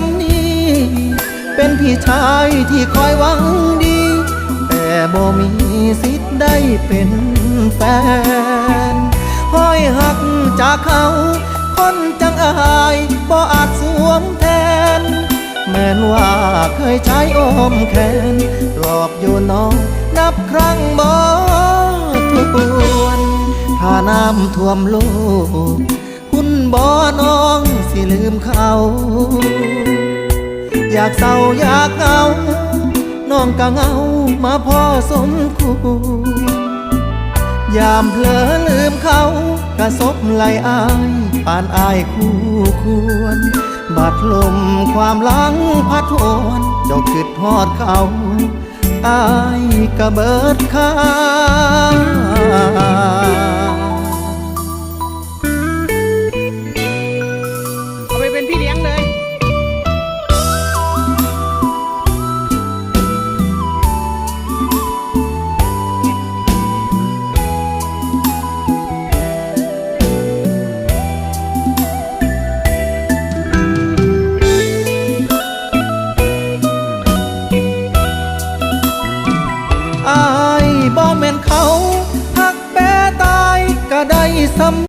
ำนี้เป็นพี่ชายที่คอยหวังดีแต่บ่มีสิทธิ์ได้เป็นแฟนห้อยหักจากเขาคนจังอายบ่อาจสวมแทนแม้นว่าเคยใช้อ้อมแขนหลอกอยู่น้องนับครั้งบ่ถ้วนถ้าน้ำท่วมโลกคุณบ่น้องสิลืมเขาอยากเศร้าอยากเหงาน้องก็เหงามาพอสมควรยามเผลอลืมเขากระซบไหลอายปานอายคู่ควรบาดลมความหลังพัดหวนเจ้าคิดฮอดเขาอายก็เบิดค่าเอาไปเป็นพี่เลี้ยงเลยอายบ่แม่นเขาหักแปรตายก็ได้ซ้ำ